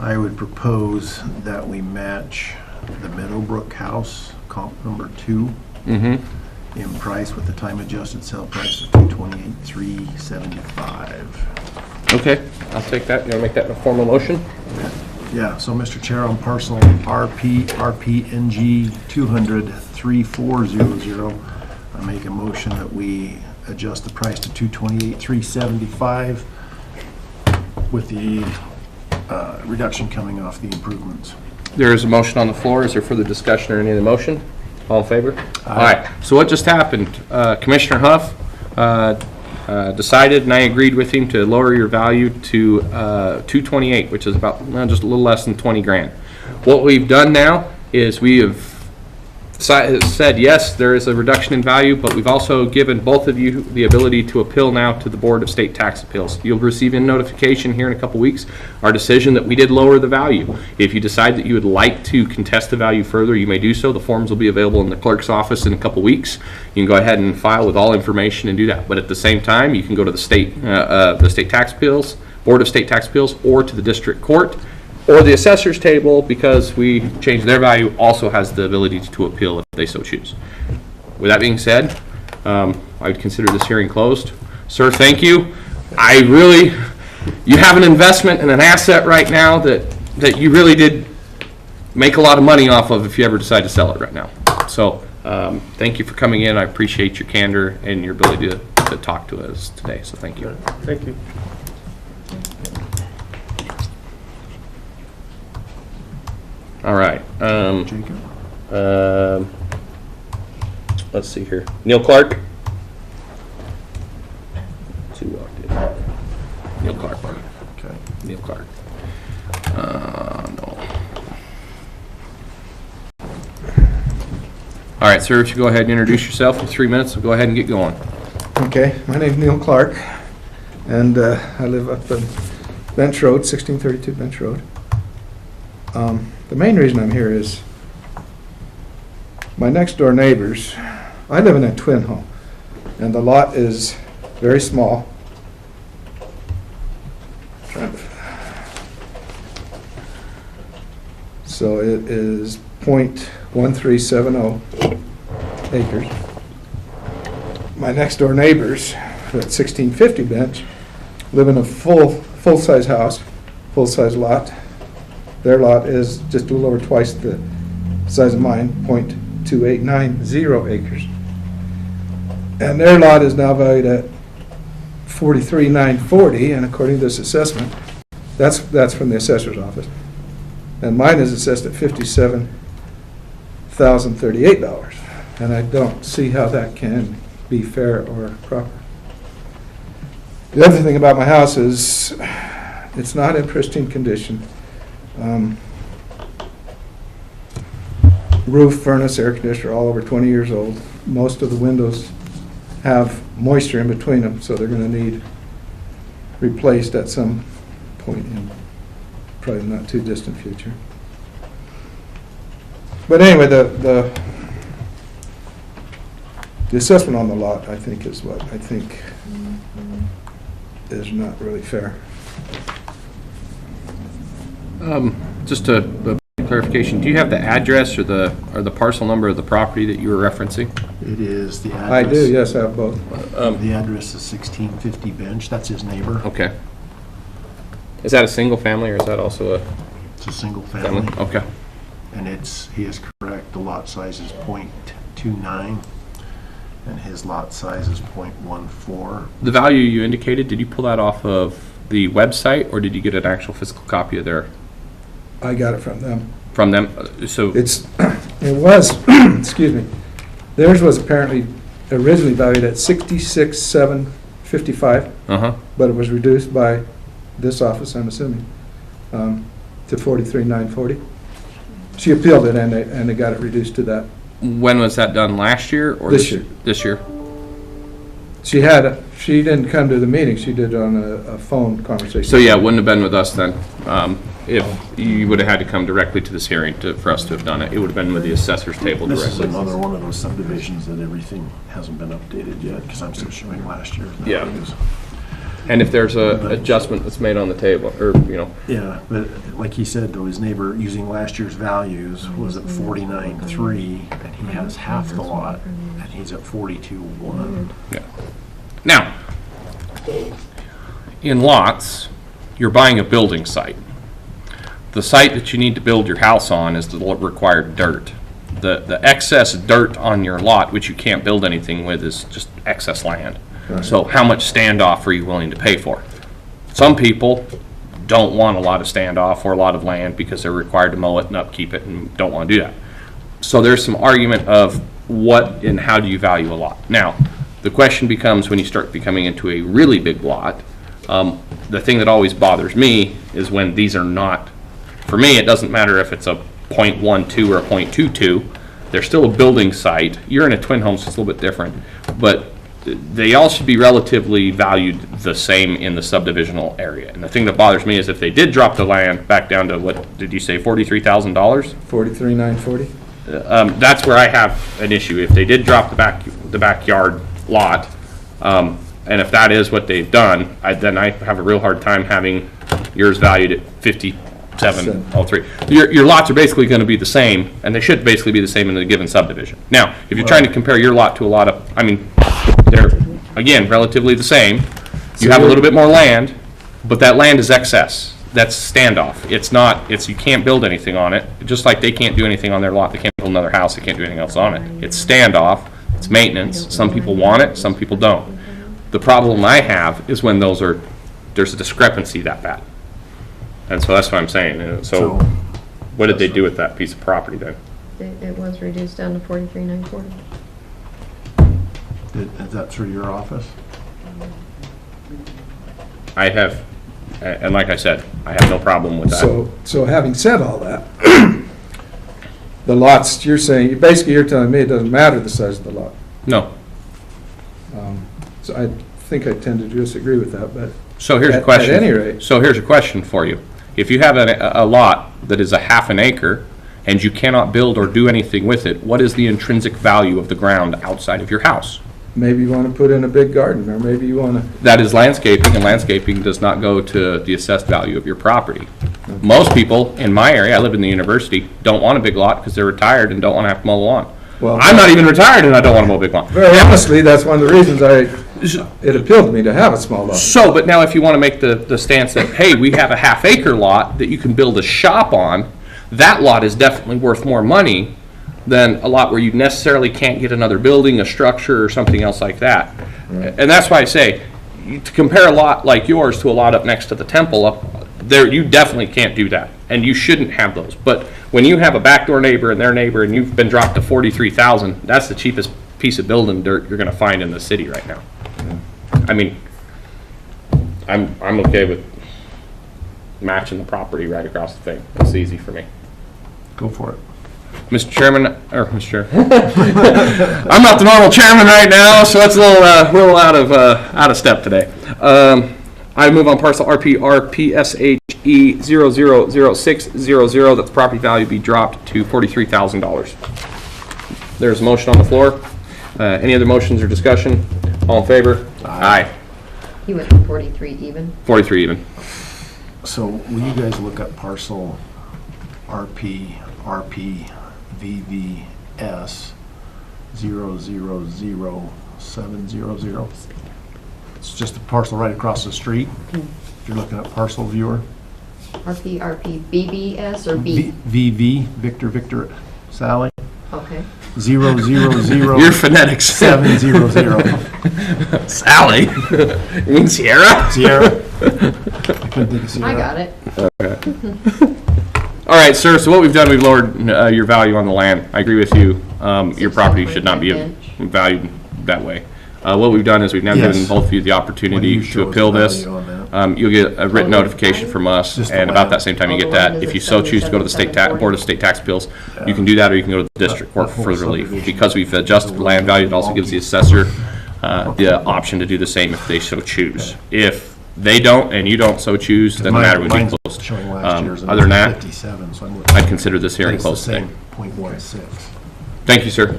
I would propose that we match the Meadowbrook house, comp number 2, Mm-hmm. in price with the time adjusted sale price of $228,375. Okay, I'll take that. You want to make that in a formal motion? Yeah, so Mr. Chair, on parcel RPNG 200-3400, I make a motion that we adjust the price to $228,375 with the reduction coming off the improvements. There is a motion on the floor. Is there further discussion or any of the motion? All in favor? All right. So what just happened? Commissioner Huff decided, and I agreed with him, to lower your value to $228,000, which is about just a little less than 20 grand. What we've done now is we have said, yes, there is a reduction in value, but we've also given both of you the ability to appeal now to the Board of State Tax Appeals. You'll receive in notification here in a couple weeks our decision that we did lower the value. If you decide that you would like to contest the value further, you may do so. The forms will be available in the clerk's office in a couple weeks. You can go ahead and file with all information and do that. But at the same time, you can go to the state tax appeals, Board of State Tax Appeals, or to the district court, or the assessor's table, because we changed their value, also has the ability to appeal if they so choose. With that being said, I would consider this hearing closed. Sir, thank you. You have an investment and an asset right now that you really did make a lot of money off of if you ever decide to sell it right now. So thank you for coming in. I appreciate your candor and your ability to talk to us today. So thank you. Thank you. All right. Jacob? Let's see here. Neil Clark. Let's see who walked in. Neil Clark. Okay. Neil Clark. No. All right, sir, if you go ahead and introduce yourself in 3 minutes, we'll go ahead and get going. Okay, my name's Neil Clark, and I live up on Bench Road, 1632 Bench Road. The main reason I'm here is my next door neighbors, I live in a twin home, and the lot is very small. So it is .1370 acres. My next door neighbors at 1650 Bench live in a full-size house, full-size lot. Their lot is just a little over twice the size of mine, .2890 acres. And their lot is now valued at 43,940, and according to this assessment, that's from the assessor's office. And mine is assessed at $57,038, and I don't see how that can be fair or proper. The other thing about my house is it's not in pristine condition. Roof, furnace, air conditioner, all over 20 years old. Most of the windows have moisture in between them, so they're going to need replaced at some point in probably not too distant future. But anyway, the assessment on the lot, I think, is what I think is not really fair. Just a clarification, do you have the address or the parcel number of the property that you were referencing? It is the address. I do, yes, I have both. The address is 1650 Bench. That's his neighbor. Okay. Is that a single family or is that also a It's a single family. family? Okay. And he is correct. The lot size is .29 and his lot size is .14. The value you indicated, did you pull that off of the website or did you get an actual physical copy of their, I got it from them. from them? So It was, excuse me, theirs was apparently originally valued at 66,755, but it was reduced by this office, I'm assuming, to 43,940. She appealed it and they got it reduced to that. when was that done, last year or This year. This year? She didn't come to the meeting, she did it on a phone conversation. So yeah, it wouldn't have been with us then. If you would have had to come directly to this hearing for us to have done it, it would have been with the assessor's table This is directly. another one of those subdivisions that everything hasn't been updated yet because I'm still showing last year's Yeah. values. And if there's a adjustment that's made on the table, or, you know, Yeah, but like he said, though, his neighbor using last year's values was at 49.3 and he has half the lot and he's at 42.1. yeah. Now, in lots, you're buying a building site. The site that you need to build your house on is the required dirt. The excess dirt on your lot, which you can't build anything with, is just excess land. So how much standoff are you willing to pay for? Some people don't want a lot of standoff or a lot of land because they're required to mow it and upkeep it and don't want to do that. So there's some argument of what and how do you value a lot. Now, the question becomes when you start becoming into a really big lot, the thing that always bothers me is when these are not, for me, it doesn't matter if it's a .12 or a .22, they're still a building site. You're in a twin home, so it's a little bit different, but they all should be relatively valued the same in the subdivisional area. And the thing that bothers me is if they did drop the land back down to, what did you say, $43,000? 43,940. That's where I have an issue. If they did drop the backyard lot, and if that is what they've done, then I have a real hard time having yours valued at 5703. Your lots are basically going to be the same, and they should basically be the same in a given subdivision. Now, if you're trying to compare your lot to a lot of, I mean, they're, again, relatively the same. You have a little bit more land, but that land is excess. That's standoff. It's not, you can't build anything on it, just like they can't do anything on their lot. They can't build another house, they can't do anything else on it. It's standoff, it's maintenance. Some people want it, some people don't. The problem I have is when there's a discrepancy that bad. And so that's what I'm saying. So what did they do with that piece of property then? It was reduced down to 43,940. Is that through your office? I have, and like I said, I have no problem with that. So having said all that, the lots, you're saying, basically you're telling me it doesn't matter the size of the lot. No. So I think I tend to disagree with that, but So here's a question. At any rate. So here's a question for you. If you have a lot that is a half an acre and you cannot build or do anything with it, what is the intrinsic value of the ground outside of your house? Maybe you want to put in a big garden, or maybe you want to, That is landscaping, and landscaping does not go to the assessed value of your property. Most people in my area, I live in the university, don't want a big lot because they're retired and don't want to have to mow the lawn. well. I'm not even retired and I don't want to mow a big lawn. Very honestly, that's one of the reasons it appealed to me to have a small lot. So, but now if you want to make the stance that, hey, we have a half-acre lot that you can build a shop on, that lot is definitely worth more money than a lot where you necessarily can't get another building, a structure, or something else like that. And that's why I say, to compare a lot like yours to a lot up next to the temple up there, you definitely can't do that, and you shouldn't have those. But when you have a backdoor neighbor and their neighbor, and you've been dropped to 43,000, that's the cheapest piece of building dirt you're going to find in the city right now. I mean, I'm okay with matching the property right across the thing. It's easy for me. Go for it. Mr. Chairman, or Mr. Chair, I'm not the normal chairman right now, so it's a little out of step today. I move on parcel RPSHE 000600 that the property value be dropped to $43,000. There's a motion on the floor. Any other motions or discussion? All in favor? Aye. You went to 43 even? 43 even. So will you guys look up parcel RPVVS 000700? It's just a parcel right across the street. If you're looking at parcel viewer. RPBBS or B? VV, Victor, Sally. Okay. 000. Your phonetics. 700. Sally. You mean Sierra? Sierra. I couldn't think of Sierra. I got it. All right, sir, so what we've done, we've lowered your value on the land. I agree with you. Your property should not be valued that way. What we've done is we've now given both of you the opportunity to appeal this. You'll get a written notification from us, and about that same time you get that. If you so choose to go to the Board of State Tax Appeals, you can do that, or you can go to the district court for further relief. Because we've adjusted the land value, it also gives the assessor the option to do the same if they so choose. If they don't, and you don't so choose, then the matter would be closed. Other than that, 57, so I'd consider this hearing closed today. 0.16. Thank you, sir.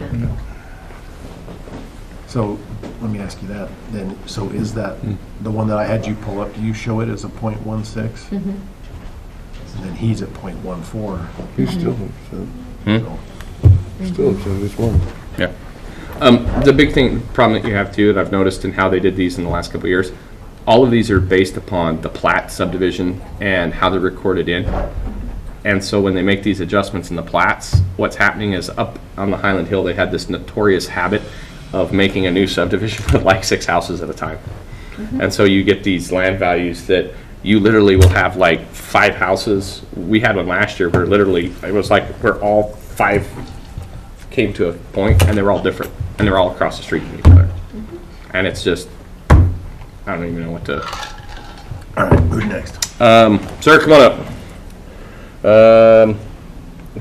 So, let me ask you that, then, so is that, the one that I had you pull up, do you show it as a 0.16? Mm-hmm. And then he's at 0.14. He's still upset, it's one. Yeah. The big problem that you have too, that I've noticed in how they did these in the last couple of years, all of these are based upon the plat subdivision and how they're recorded in. And so when they make these adjustments in the plats, what's happening is up on the Highland Hill, they had this notorious habit of making a new subdivision with like 6 houses at a time. And so you get these land values that you literally will have like 5 houses. We had one last year where literally it was like where all 5 came to a point and they were all different and they're all across the street from each other. And it's just, I don't even know what to. All right, who's next? Sir, come on up.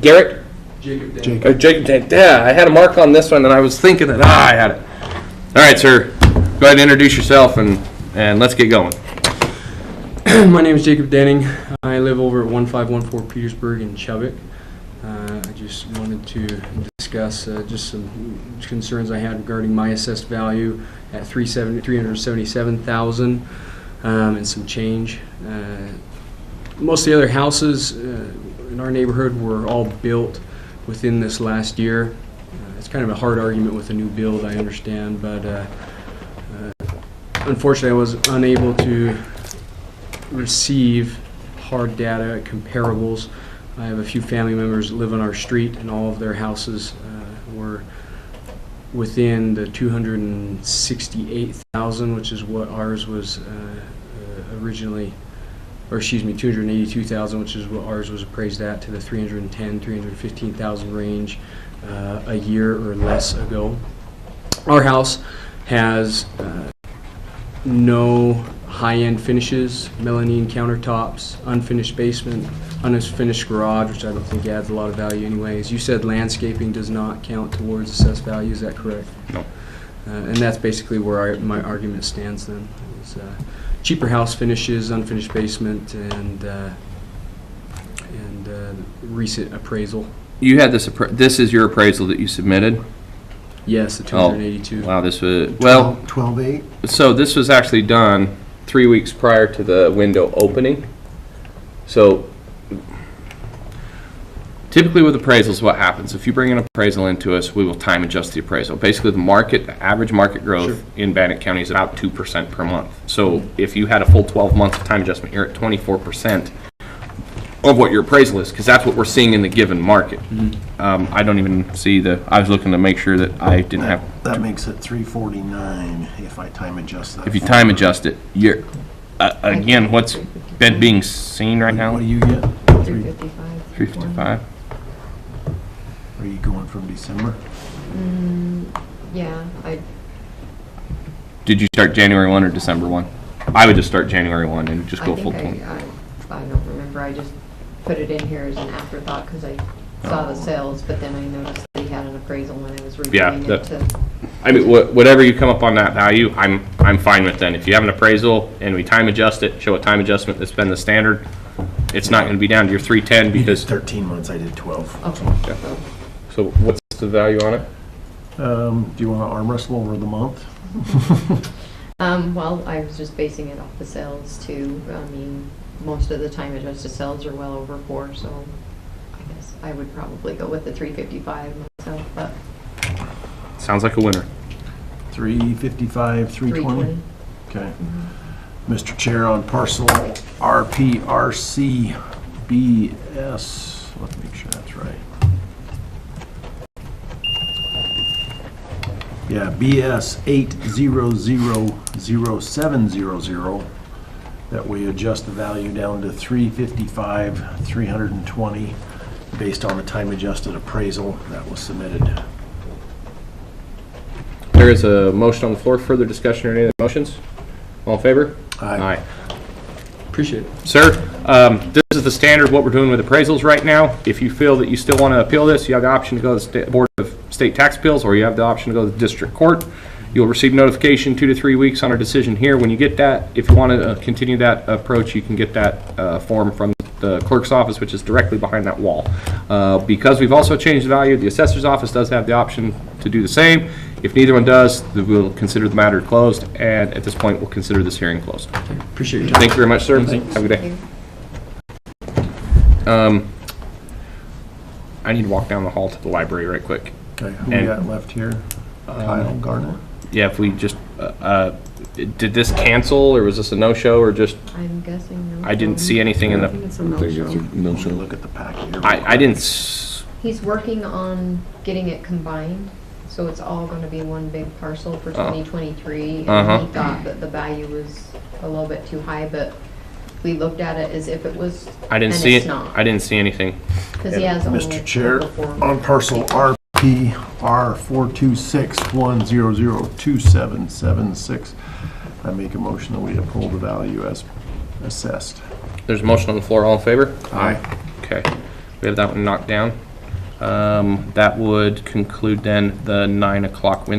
Garrett? Jacob. Jacob, yeah, I had a mark on this one, and I was thinking that, I had it. All right, sir, go ahead and introduce yourself, and let's get going. My name is Jacob Denning. I live over at 1514 Petersburg in Chubbuck. I just wanted to discuss just some concerns I had regarding my assessed value at $377,000 and some change. Most of the other houses in our neighborhood were all built within this last year. It's kind of a hard argument with a new build, I understand, but unfortunately I was unable to receive hard data comparables. I have a few family members that live on our street, and all of their houses were within the 268,000, which is what ours was originally, or excuse me, 282,000, which is what ours was appraised at, to the 310, 315,000 range a year or less ago. Our house has no high-end finishes, melamine countertops, unfinished basement, unfinished garage, which I don't think adds a lot of value anyways. You said landscaping does not count towards assessed value, is that correct? No. And that's basically where my argument stands then. Is, cheaper house finishes, unfinished basement, and recent appraisal. You had this. This is your appraisal that you submitted. Yes, the 282. Wow, this was 12/8. So this was actually done 3 weeks prior to the window opening. So typically with appraisals, what happens? If you bring an appraisal into us, we will time adjust the appraisal. Basically, the average market growth in Bannock County is about 2% per month. So if you had a full 12 months of time adjustment, you're at 24%. of what your appraisal is, because that's what we're seeing in the given market. I don't even see I was looking to make sure that I didn't have, That makes it 349 if I time adjust that. if you time adjust it, you're, again, what's been being seen right now? What do you get? 355. 355. Are you going from December? Yeah, Did you start January 1 or December 1? I would just start January 1 and just go full time. I don't remember, I just put it in here as an afterthought because I saw the sales, but then I noticed that he had an appraisal when I was reviewing it to. I mean, whatever you come up on that value, I'm fine with then. If you have an appraisal and we time adjust it, show a time adjustment that's been the standard, it's not gonna be down to your 310 You did because, 13 months, I did 12. Okay. so what's the value on it? Do you want to arm wrestle over the month? Well, I was just basing it off the sales too. I mean, most of the time adjusted sales are well over 4, so I guess I would probably go with the 355 myself, but. Sounds like a winner. 355, 320? 320. Okay. Mr. Chair, on parcel RPRC BS, let's make sure that's right. Yeah, BS 8000700, that we adjust the value down to 355, 320, based on the time adjusted appraisal that was submitted. There is a motion on the floor. Further discussion or any other motions? All in favor? Aye. Appreciate it. Sir, this is the standard what we're doing with appraisals right now. If you feel that you still want to appeal this, you have the option to go to the Board of State Tax Appeals, or you have the option to go to the District Court. You'll receive notification 2 to 3 weeks on our decision here. When you get that, if you want to continue that approach, you can get that form from the clerk's office, which is directly behind that wall. Because we've also changed the value, the assessor's office does have the option to do the same. If neither one does, then we'll consider the matter closed, and at this point, we'll consider this hearing closed. Appreciate your time. Thank you very much, sir. Have a good day. I need to walk down the hall to the library right quick. Okay, who And- we got left here? Kyle Garnett? Yeah, if we just, did this cancel, or was this a no-show, or just, I'm guessing no. I didn't see anything in I think the, it's a I think it's no-show. a no-show. Look at the packet here. I didn't, s- He's working on getting it combined, so it's all gonna be one big parcel for 2023. Uh-huh. And he thought that the value was a little bit too high, but we looked at it as if it was, I didn't and see it's it. not. I didn't see anything. Because he has only. Mr. Chair, over 4. on parcel RPR 42610002776, I make a motion that we uphold the value as assessed. There's a motion on the floor. All in favor? Aye. Okay. We have that one knocked down. That would conclude then the 9 o'clock window.